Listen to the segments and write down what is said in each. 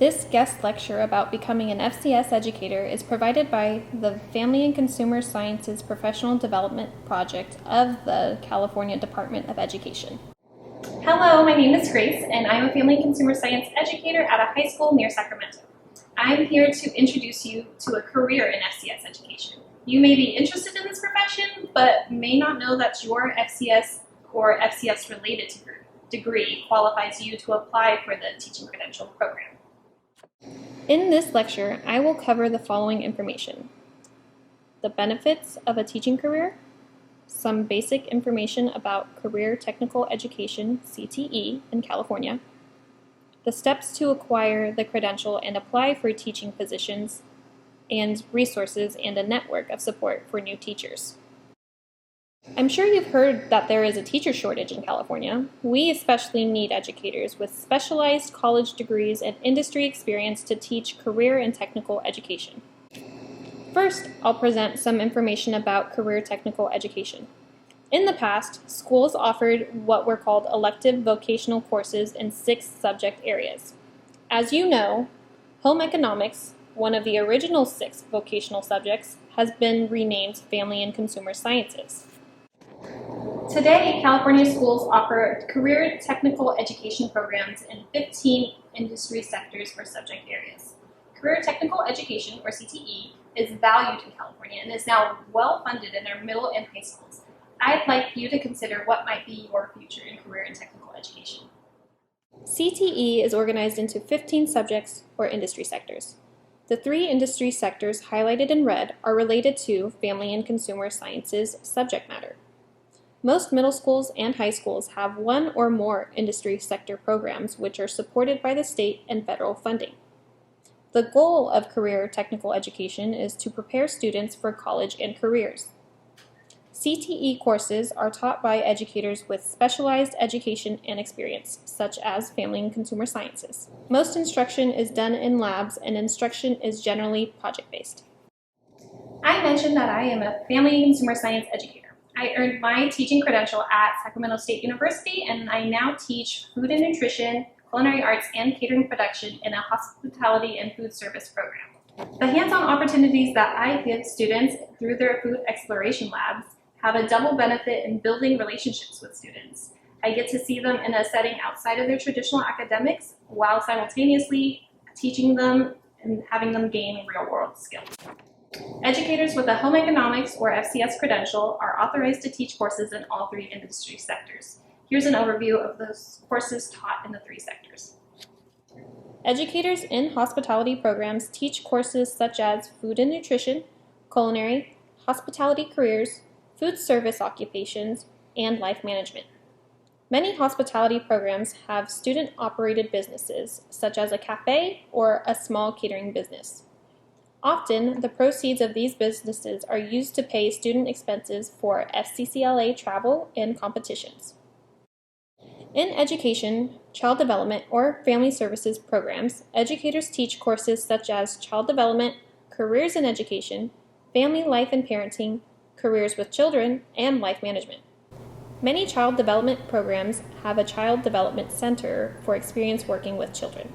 This guest lecture about becoming an FCS educator is provided by the Family and Consumer Sciences Professional Development Project of the California Department of Education. Hello, my name is Grace, and I'm a Family and Consumer Science educator at a high school near Sacramento. I'm here to introduce you to a career in FCS education. You may be interested in this profession, but may not know that your FCS or FCS-related degree qualifies you to apply for the teaching credential program. In this lecture, I will cover the following information: the benefits of a teaching career, some basic information about career technical education, CTE, in California, the steps to acquire the credential and apply for teaching positions, and resources and a network of support for new teachers. I'm sure you've heard that there is a teacher shortage in California. We especially need educators with specialized college degrees and industry experience to teach career and technical education. First, I'll present some information about career technical education. In the past, schools offered what were called elective vocational courses in 6 subject areas. As you know, home economics, one of the original 6 vocational subjects, has been renamed Family and Consumer Sciences. Today, California schools offer career technical education programs in 15 industry sectors or subject areas. Career technical education, or CTE, is valued in California and is now well funded in their middle and high schools. I'd like you to consider what might be your future in career and technical education. CTE is organized into 15 subjects or industry sectors. The 3 industry sectors highlighted in red are related to Family and Consumer Sciences subject matter. Most middle schools and high schools have 1 or more industry sector programs which are supported by the state and federal funding. The goal of career technical education is to prepare students for college and careers. CTE courses are taught by educators with specialized education and experience, such as Family and Consumer Sciences. Most instruction is done in labs, and instruction is generally project-based. I mentioned that I am a Family and Consumer Science educator. I earned my teaching credential at Sacramento State University, and I now teach food and nutrition, culinary arts, and catering production in a hospitality and food service program. The hands-on opportunities that I give students through their food exploration labs have a double benefit in building relationships with students. I get to see them in a setting outside of their traditional academics while simultaneously teaching them and having them gain real-world skills. Educators with a home economics or FCS credential are authorized to teach courses in all 3 industry sectors. Here's an overview of those courses taught in the 3 sectors. Educators in hospitality programs teach courses such as food and nutrition, culinary, hospitality careers, food service occupations, and life management. Many hospitality programs have student-operated businesses, such as a cafe or a small catering business. Often, the proceeds of these businesses are used to pay student expenses for FCCLA travel and competitions. In education, child development, or family services programs, educators teach courses such as child development, careers in education, family life and parenting, careers with children, and life management. Many child development programs have a child development center for experience working with children.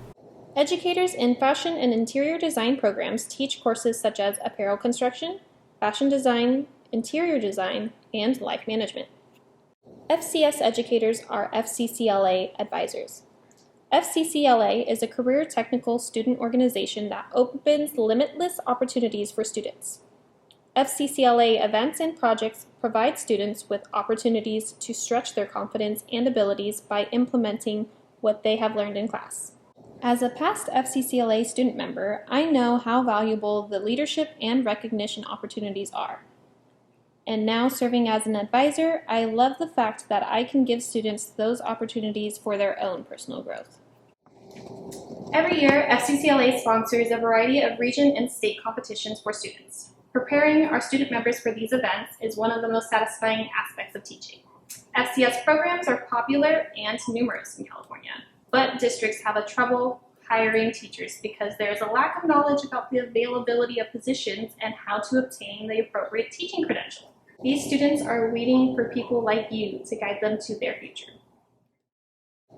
Educators in fashion and interior design programs teach courses such as apparel construction, fashion design, interior design, and life management. FCS educators are FCCLA advisors. FCCLA is a career technical student organization that opens limitless opportunities for students. FCCLA events and projects provide students with opportunities to stretch their confidence and abilities by implementing what they have learned in class. As a past FCCLA student member, I know how valuable the leadership and recognition opportunities are. And now serving as an advisor, I love the fact that I can give students those opportunities for their own personal growth. Every year, FCCLA sponsors a variety of region and state competitions for students. Preparing our student members for these events is one of the most satisfying aspects of teaching. FCS programs are popular and numerous in California, but districts have trouble hiring teachers because there is a lack of knowledge about the availability of positions and how to obtain the appropriate teaching credential. These students are waiting for people like you to guide them to their future.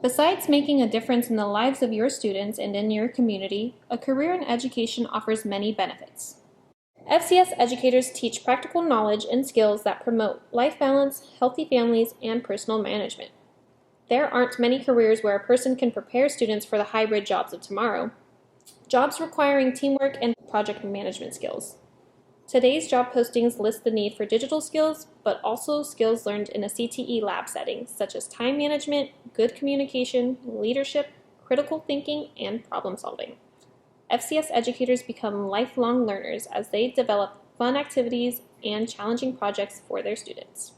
Besides making a difference in the lives of your students and in your community, a career in education offers many benefits. FCS educators teach practical knowledge and skills that promote life balance, healthy families, and personal management. There aren't many careers where a person can prepare students for the hybrid jobs of tomorrow, jobs requiring teamwork and project management skills. Today's job postings list the need for digital skills, but also skills learned in a CTE lab setting, such as time management, good communication, leadership, critical thinking, and problem solving. FCS educators become lifelong learners as they develop fun activities and challenging projects for their students.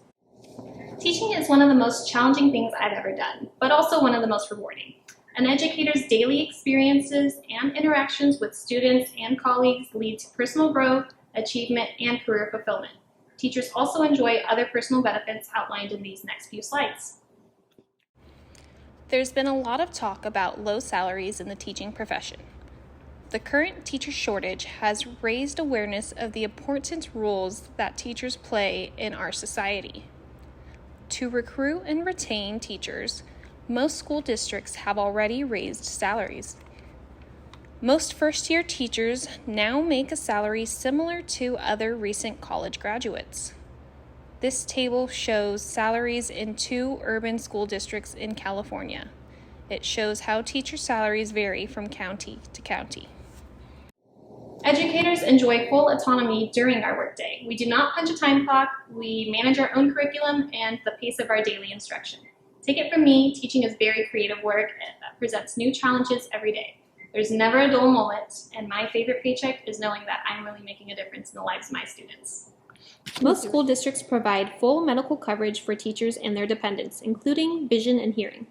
Teaching is one of the most challenging things I've ever done, but also one of the most rewarding. An educator's daily experiences and interactions with students and colleagues lead to personal growth, achievement, and career fulfillment. Teachers also enjoy other personal benefits outlined in these next few slides. There's been a lot of talk about low salaries in the teaching profession. The current teacher shortage has raised awareness of the important roles that teachers play in our society. To recruit and retain teachers, most school districts have already raised salaries. Most first-year teachers now make a salary similar to other recent college graduates. This table shows salaries in 2 urban school districts in California. It shows how teacher salaries vary from county to county. Educators enjoy full autonomy during our workday. We do not punch a time clock, we manage our own curriculum and the pace of our daily instruction. Take it from me, teaching is very creative work that presents new challenges every day. There's never a dull moment, and my favorite paycheck is knowing that I'm really making a difference in the lives of my students. Most school districts provide full medical coverage for teachers and their dependents, including vision and hearing.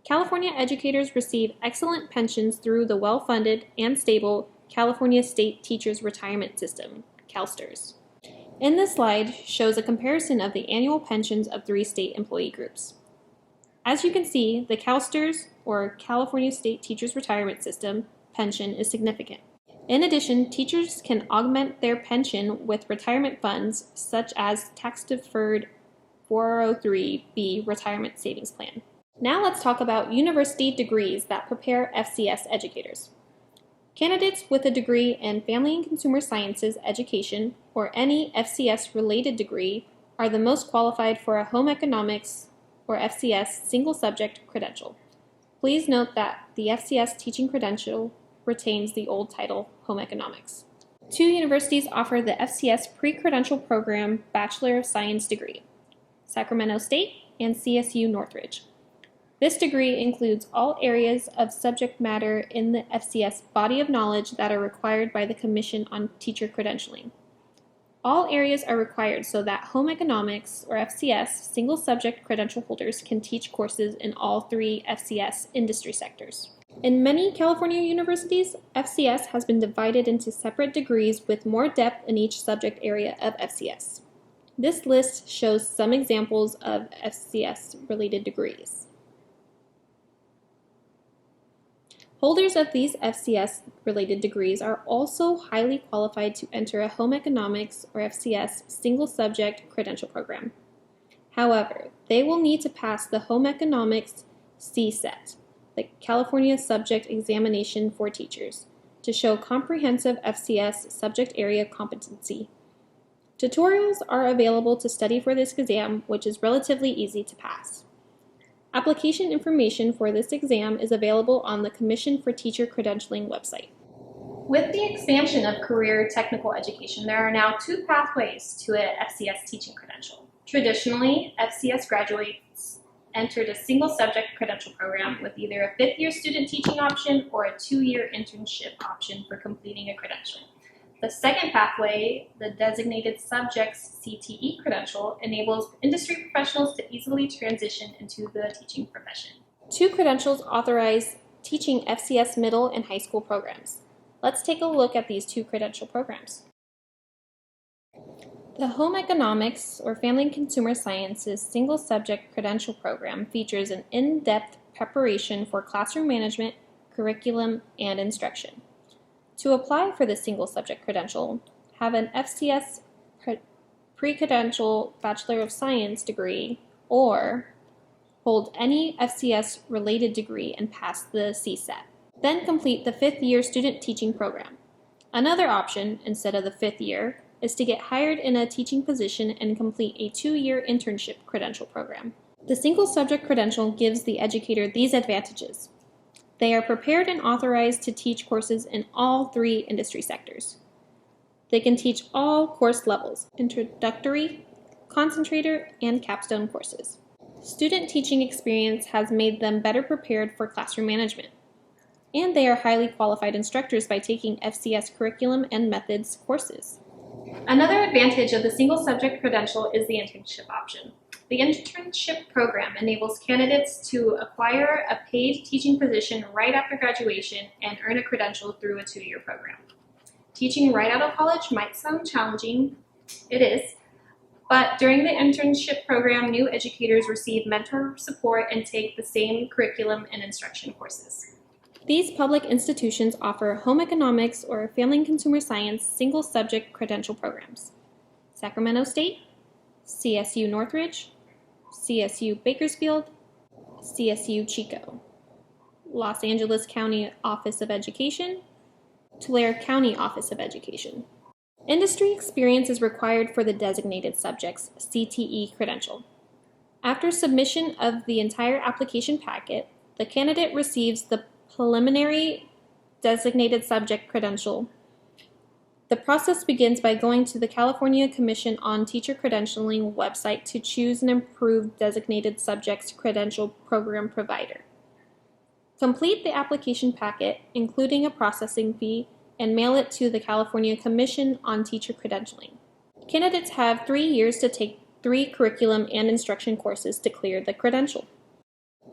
California educators receive excellent pensions through the well-funded and stable California State Teachers Retirement System, CalSTRS. In this slide shows a comparison of the annual pensions of 3 state employee groups. As you can see, the CalSTRS, or California State Teachers Retirement System, pension is significant. In addition, teachers can augment their pension with retirement funds such as tax-deferred 403(b) retirement savings plan. Now let's talk about university degrees that prepare FCS educators. Candidates with a degree in Family and Consumer Sciences education or any FCS-related degree are the most qualified for a home economics or FCS single subject credential. Please note that the FCS teaching credential retains the old title, Home Economics. 2 universities offer the FCS pre-credential program Bachelor of Science degree, Sacramento State and CSU Northridge. This degree includes all areas of subject matter in the FCS body of knowledge that are required by the Commission on Teacher Credentialing. All areas are required so that Home Economics, or FCS, single subject credential holders can teach courses in all 3 FCS industry sectors. In many California universities, FCS has been divided into separate degrees with more depth in each subject area of FCS. This list shows some examples of FCS-related degrees. Holders of these FCS-related degrees are also highly qualified to enter a Home Economics or FCS single-subject credential program. However, they will need to pass the Home Economics CSET, the California Subject Examination for Teachers, to show comprehensive FCS subject area competency. Tutorials are available to study for this exam, which is relatively easy to pass. Application information for this exam is available on the Commission for Teacher Credentialing website. With the expansion of career technical education, there are now 2 pathways to an FCS teaching credential. Traditionally, FCS graduates entered a single subject credential program with either a 5th-year student teaching option or a 2-year internship option for completing a credential. The second pathway, the Designated Subjects CTE credential, enables industry professionals to easily transition into the teaching profession. 2 credentials authorize teaching FCS middle and high school programs. Let's take a look at these 2 credential programs. The Home Economics or Family and Consumer Sciences single subject credential program features an in-depth preparation for classroom management, curriculum, and instruction. To apply for the single subject credential, have an FCS pre-credential Bachelor of Science degree or hold any FCS-related degree and pass the CSET. Then complete the 5th year student teaching program. Another option, instead of the 5th year, is to get hired in a teaching position and complete a 2-year internship credential program. The single subject credential gives the educator these advantages. They are prepared and authorized to teach courses in all 3 industry sectors. They can teach all course levels, introductory, concentrator, and capstone courses. Student teaching experience has made them better prepared for classroom management. And they are highly qualified instructors by taking FCS curriculum and methods courses. Another advantage of the single subject credential is the internship option. The internship program enables candidates to acquire a paid teaching position right after graduation and earn a credential through a 2-year program. Teaching right out of college might sound challenging. It is. But during the internship program, new educators receive mentor support and take the same curriculum and instruction courses. These public institutions offer home economics or family and consumer science single subject credential programs. Sacramento State, CSU Northridge, CSU Bakersfield, CSU Chico, Los Angeles County Office of Education, Tulare County Office of Education. Industry experience is required for the designated subjects CTE credential. After submission of the entire application packet, the candidate receives the preliminary designated subject credential. The process begins by going to the California Commission on Teacher Credentialing website to choose an approved designated subjects credential program provider. Complete the application packet, including a processing fee, and mail it to the California Commission on Teacher Credentialing. Candidates have 3 years to take 3 curriculum and instruction courses to clear the credential.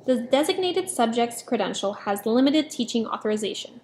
The designated subject's credential has limited teaching authorization.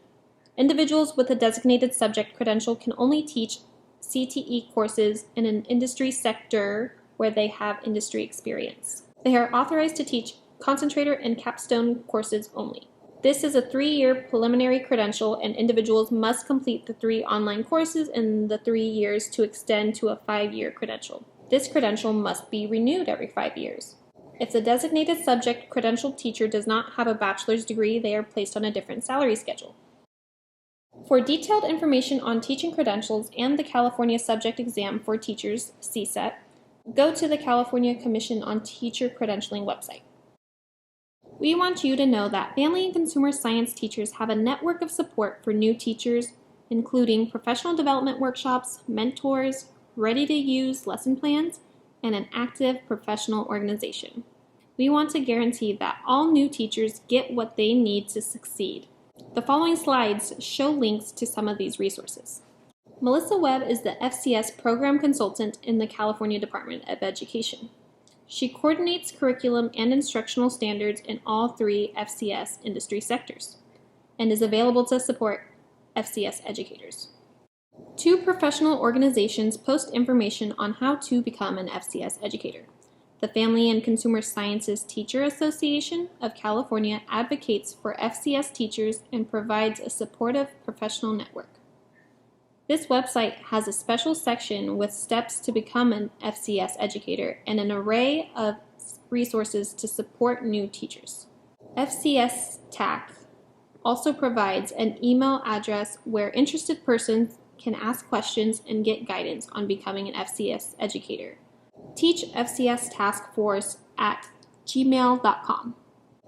Individuals with a designated subject credential can only teach CTE courses in an industry sector where they have industry experience. They are authorized to teach concentrator and capstone courses only. This is a 3-year preliminary credential, and individuals must complete the 3 online courses in the 3 years to extend to a 5-year credential. This credential must be renewed every 5 years. If the designated subject credentialed teacher does not have a bachelor's degree, they are placed on a different salary schedule. For detailed information on teaching credentials and the California Subject Exam for Teachers, CSET, go to the California Commission on Teacher Credentialing website. We want you to know that family and consumer science teachers have a network of support for new teachers, including professional development workshops, mentors, ready-to-use lesson plans, and an active professional organization. We want to guarantee that all new teachers get what they need to succeed. The following slides show links to some of these resources. Melissa Webb is the FCS program consultant in the California Department of Education. She coordinates curriculum and instructional standards in all 3 FCS industry sectors and is available to support FCS educators. 2 professional organizations post information on how to become an FCS educator. The Family and Consumer Sciences Teacher Association of California advocates for FCS teachers and provides a supportive professional network. This website has a special section with steps to become an FCS educator and an array of resources to support new teachers. FCS TAC also provides an email address where interested persons can ask questions and get guidance on becoming an FCS educator. Teach FCS Task Force at gmail.com.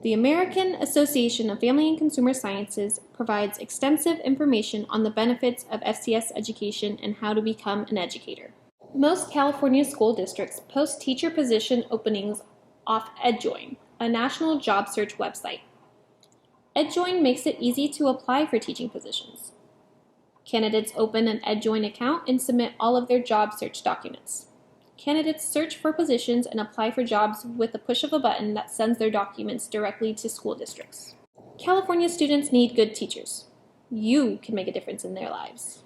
The American Association of Family and Consumer Sciences provides extensive information on the benefits of FCS education and how to become an educator. Most California school districts post teacher position openings off EdJoin, a national job search website. EdJoin makes it easy to apply for teaching positions. Candidates open an EdJoin account and submit all of their job search documents. Candidates search for positions and apply for jobs with the push of a button that sends their documents directly to school districts. California students need good teachers. You can make a difference in their lives.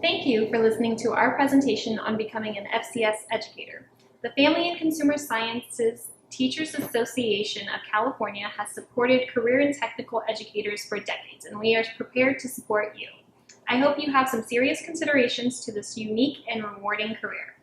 Thank you for listening to our presentation on becoming an FCS educator. The Family and Consumer Sciences Teachers Association of California has supported career and technical educators for decades, and we are prepared to support you. I hope you have some serious considerations to this unique and rewarding career.